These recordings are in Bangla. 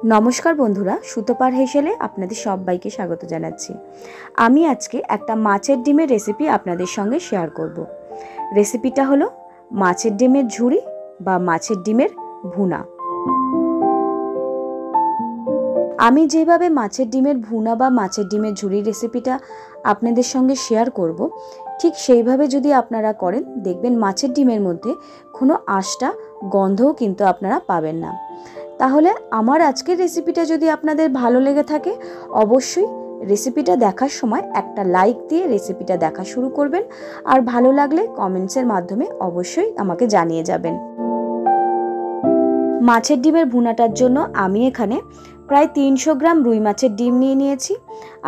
নমস্কার বন্ধুরা, সুতোপার হেসেলে আপনাদের সবাইকে স্বাগত জানাচ্ছি। আমি আজকে একটা মাছের ডিমের রেসিপি আপনাদের সঙ্গে শেয়ার করব। রেসিপিটা হলো মাছের ডিমের ঝুড়ি বা মাছের ডিমের ভুনা। আমি যেভাবে মাছের ডিমের ভুনা বা মাছের ডিমের ঝুড়ির রেসিপিটা আপনাদের সঙ্গে শেয়ার করব, ঠিক সেইভাবে যদি আপনারা করেন দেখবেন মাছের ডিমের মধ্যে কোনো আঁশটা গন্ধও কিন্তু আপনারা পাবেন না। তাহলে আমার আজকের রেসিপিটা যদি আপনাদের ভালো লেগে থাকে অবশ্যই রেসিপিটা দেখার সময় একটা লাইক দিয়ে রেসিপিটা দেখা শুরু করবেন, আর ভালো লাগলে কমেন্টসের মাধ্যমে অবশ্যই আমাকে জানিয়ে যাবেন। মাছের ডিমের ভুনাটার জন্য আমি এখানে প্রায় 300 গ্রাম রুই মাছের ডিম নিয়ে নিয়েছি।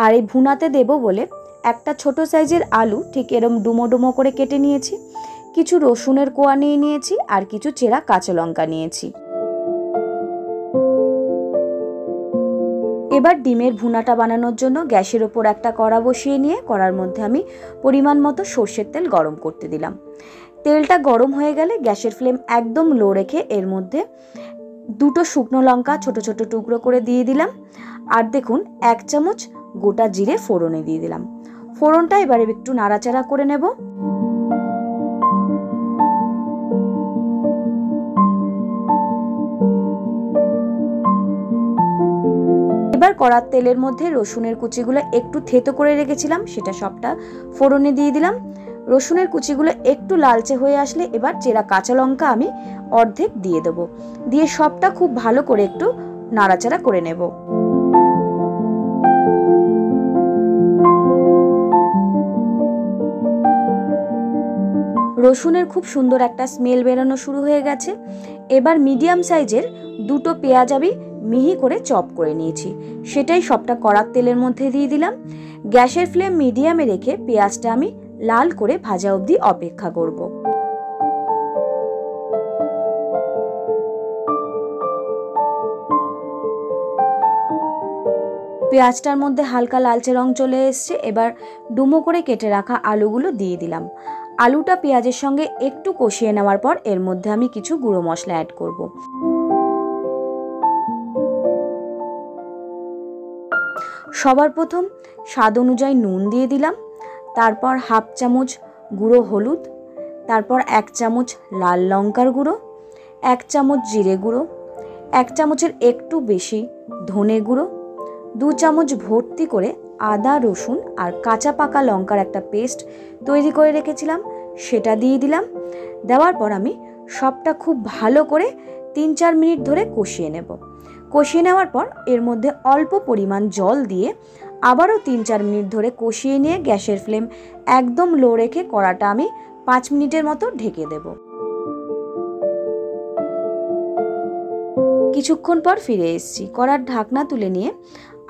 আর এই ভুনাতে দেব বলে একটা ছোট সাইজের আলু ঠিক এরম ডুমো ডুমো করে কেটে নিয়েছি, কিছু রসুনের কোয়া নিয়ে নিয়েছি, আর কিছু চেরা কাঁচা লঙ্কা নিয়েছি। এবার ডিমের ভুনাটা বানানোর জন্য গ্যাসের ওপর একটা কড়া বসিয়ে নিয়ে কড়ার মধ্যে আমি পরিমাণ মতো সর্ষের তেল গরম করতে দিলাম। তেলটা গরম হয়ে গেলে গ্যাসের ফ্লেম একদম লো রেখে এর মধ্যে দুটো শুকনো লঙ্কা ছোট ছোট টুকরো করে দিয়ে দিলাম, আর দেখুন 1 চামচ গোটা জিরে ফোড়নে দিয়ে দিলাম। ফোড়নটা এবারে একটু নাড়াচাড়া করে নেব। এবার কড়ার তেলের মধ্যে রসুনের কুচিগুলো একটু থেতো করে রেখেছিলাম সেটা সবটা ফোড়নে দিয়ে দিলাম। রসুনের কুচিগুলো একটু লালচে হয়ে আসলে এবার চেরা কাঁচা লঙ্কা আমি অর্ধেক দিয়ে দেবো, দিয়ে সবটা খুব ভালো করে একটু নাড়াচাড়া করে নেব। রসুনের খুব সুন্দর একটা স্মেল বেরোনো শুরু হয়ে গেছে। এবার মিডিয়াম সাইজের দুটো পেঁয়াজ আমি মিহি করে চপ করে নিয়েছি, সেটাই সবটা কড়ার তেলের মধ্যে দিয়ে দিলাম। গ্যাসের ফ্লেম মিডিয়ামে রেখে পেঁয়াজটা আমি লাল করে ভাজা অবধি অপেক্ষা করব। পেঁয়াজটার মধ্যে হালকা লালচে রং চলে এসছে। এবার ডুমো করে কেটে রাখা আলুগুলো দিয়ে দিলাম। আলুটা পেঁয়াজের সঙ্গে একটু কষিয়ে নেওয়ার পর এর মধ্যে আমি কিছু গুঁড়ো মশলা অ্যাড করব। সবার প্রথম স্বাদ অনুযায়ী নুন দিয়ে দিলাম, তারপর 1/2 চামচ গুঁড়ো হলুদ, তারপর 1 চামচ লাল লঙ্কার গুঁড়ো, 1 চামচ জিরে গুঁড়ো, 1 চামচের একটু বেশি ধনে গুঁড়ো, 2 চামচ ভর্তি করে আদা রসুন আর কাঁচা পাকা লঙ্কার একটা পেস্ট তৈরি করে রেখেছিলাম সেটা দিয়ে দিলাম। দেওয়ার পর আমি সবটা খুব ভালো করে 3-4 মিনিট ধরে কষিয়ে নেব। কষিয়ে নেওয়ার পর এর মধ্যে অল্প পরিমাণ জল দিয়ে আবারও 3-4 মিনিট ধরে কষিয়ে নিয়ে গ্যাসের ফ্লেম একদম লো রেখে কড়াটা আমি 5 মিনিটের মতো ঢেকে দেব। কিছুক্ষণ পর ফিরে এসেছি। কড়ার ঢাকনা তুলে নিয়ে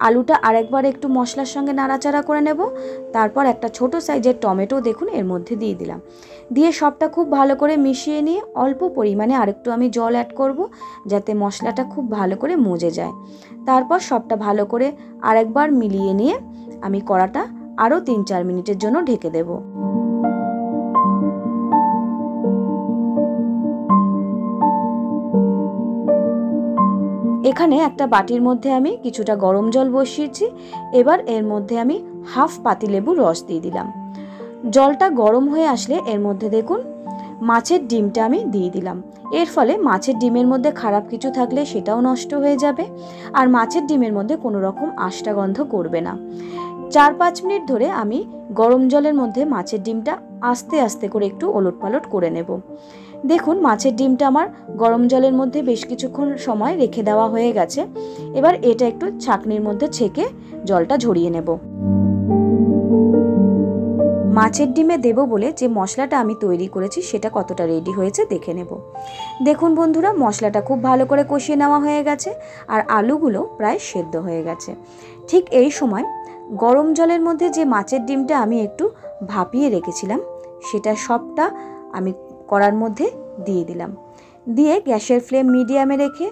আলুটা আরেকবার একটু মশলার সঙ্গে নাড়াচাড়া করে নেব। তারপর একটা ছোট সাইজের টমেটো দেখুন এর মধ্যে দিয়ে দিলাম, দিয়ে সবটা খুব ভালো করে মিশিয়ে নিয়ে অল্প পরিমাণে আরেকটু আমি জল অ্যাড করব যাতে মশলাটা খুব ভালো করে মজে যায়। তারপর সবটা ভালো করে আরেকবার মিলিয়ে নিয়ে আমি কড়াটা আরও 3-4 মিনিটের জন্য ঢেকে দেব। এখানে একটা বাটির মধ্যে আমি কিছুটা গরম জল বসিয়েছি। এবার এর মধ্যে আমি 1/2 পাতিলেবুর রস দিয়ে দিলাম। জলটা গরম হয়ে আসলে এর মধ্যে দেখুন মাছের ডিমটা আমি দিয়ে দিলাম। এর ফলে মাছের ডিমের মধ্যে খারাপ কিছু থাকলে সেটাও নষ্ট হয়ে যাবে, আর মাছের ডিমের মধ্যে কোনো রকম আষ্টা গন্ধ করবে না। 4-5 মিনিট ধরে আমি গরম জলের মধ্যে মাছের ডিমটা আস্তে আস্তে করে একটু ওলটপালট করে নেব। দেখুন মাছের ডিমটা আমার গরম জলের মধ্যে বেশ কিছুক্ষণ সময় রেখে দেওয়া হয়ে গেছে। এবার এটা একটু ছাঁকনির মধ্যে ছেঁকে জলটা ঝরিয়ে নেব। মাছের ডিমে দেব বলে যে মশলাটা আমি তৈরি করেছি সেটা কতটা রেডি হয়েছে দেখে নেব। দেখুন বন্ধুরা, মশলাটা খুব ভালো করে কষিয়ে নেওয়া হয়ে গেছে আর আলুগুলো প্রায় সেদ্ধ হয়ে গেছে। ঠিক এই সময় গরম জলের মধ্যে যে মাছের ডিমটা আমি একটু ভাপিয়ে রেখেছিলাম সেটা সবটা আমি কড়ার মধ্যে দিয়ে দিলাম। দিয়ে গ্যাসের ফ্লেম মিডিয়ামে রেখে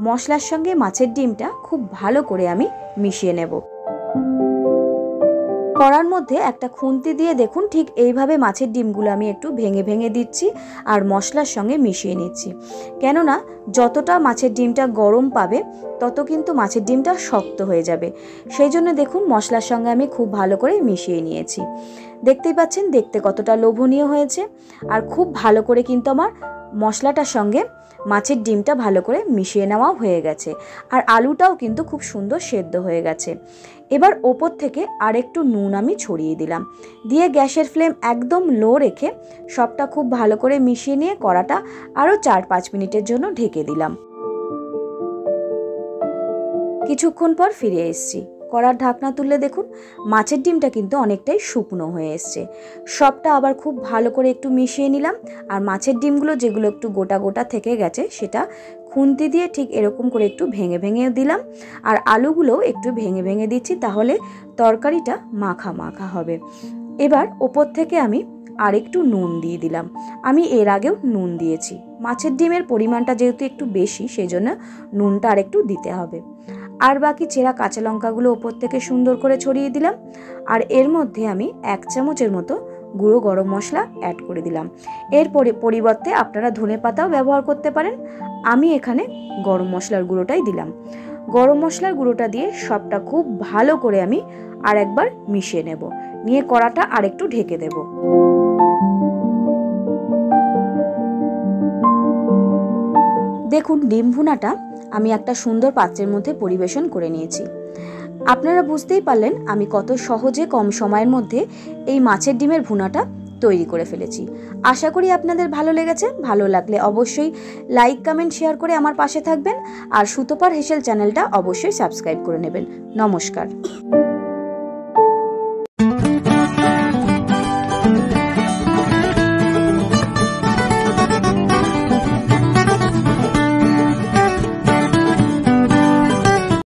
মশলার সঙ্গে মাছের ডিমটা খুব ভালো করে আমি মিশিয়ে নেব। কড়ার মধ্যে একটা খুন্তি দিয়ে দেখুন ঠিক এইভাবে মাছের ডিমগুলো আমি একটু ভেঙে ভেঙে দিচ্ছি আর মশলার সঙ্গে মিশিয়ে নিচ্ছি। কেননা যতটা মাছের ডিমটা গরম পাবে তত কিন্তু মাছের ডিমটা শক্ত হয়ে যাবে। সেই জন্য দেখুন মশলার সঙ্গে আমি খুব ভালো করে মিশিয়ে নিয়েছি। দেখতেই পাচ্ছেন দেখতে কতটা লোভনীয় হয়েছে। আর খুব ভালো করে কিন্তু আমার মশলাটার সঙ্গে মাছের ডিমটা ভালো করে মিশিয়ে নেওয়া হয়ে গেছে। আর আলুটাও কিন্তু খুব সুন্দর সেদ্ধ হয়ে গেছে। এবার ওপর থেকে আরেকটু নুন আমি ছড়িয়ে দিলাম, দিয়ে গ্যাসের ফ্লেম একদম লো রেখে সবটা খুব ভালো করে মিশিয়ে নিয়ে কড়াটা আরও 4-5 মিনিটের জন্য ঢেকে দিলাম। কিছুক্ষণ পর ফিরে এসেছি। কড়ার ঢাকনা তুললে দেখুন মাছের ডিমটা কিন্তু অনেকটাই শুকনো হয়ে এসছে। সবটা আবার খুব ভালো করে একটু মিশিয়ে নিলাম। আর মাছের ডিমগুলো যেগুলো একটু গোটা গোটা থেকে গেছে সেটা খুন্তি দিয়ে ঠিক এরকম করে একটু ভেঙে ভেঙে দিলাম। আর আলুগুলোও একটু ভেঙে ভেঙে দিচ্ছি, তাহলে তরকারিটা মাখা মাখা হবে। এবার ওপর থেকে আমি আরেকটু নুন দিয়ে দিলাম। আমি এর আগেও নুন দিয়েছি। মাছের ডিমের পরিমাণটা যেহেতু একটু বেশি সেই জন্য নুনটা আরেকটু দিতে হবে। আর বাকি চেরা কাঁচা লঙ্কাগুলো ওপর থেকে সুন্দর করে ছড়িয়ে দিলাম। আর এর মধ্যে আমি 1 চামচের মতো গুঁড়ো গরম মশলা অ্যাড করে দিলাম। এর পরিবর্তে আপনারা ধনেপাতাও ব্যবহার করতে পারেন। আমি এখানে গরম মশলার গুঁড়োটাই দিলাম। গরম মশলার গুঁড়োটা দিয়ে সবটা খুব ভালো করে আমি আর একবার মিশিয়ে নেব, নিয়ে কড়াটা আরেকটু ঢেকে দেব। দেখুন ডিম ভুনাটা আমি একটা সুন্দর পাত্রের মধ্যে পরিবেশন করে নিয়েছি। আপনারা বুঝতেই পারলেন আমি কত সহজে কম সময়ের মধ্যে এই মাছের ডিমের ভুনাটা তৈরি করে ফেলেছি। আশা করি আপনাদের ভালো লেগেছে। ভালো লাগলে অবশ্যই লাইক, কমেন্ট, শেয়ার করে আমার পাশে থাকবেন। আর সুতোপার হেসেল চ্যানেলটা অবশ্যই সাবস্ক্রাইব করে নেবেন। নমস্কার।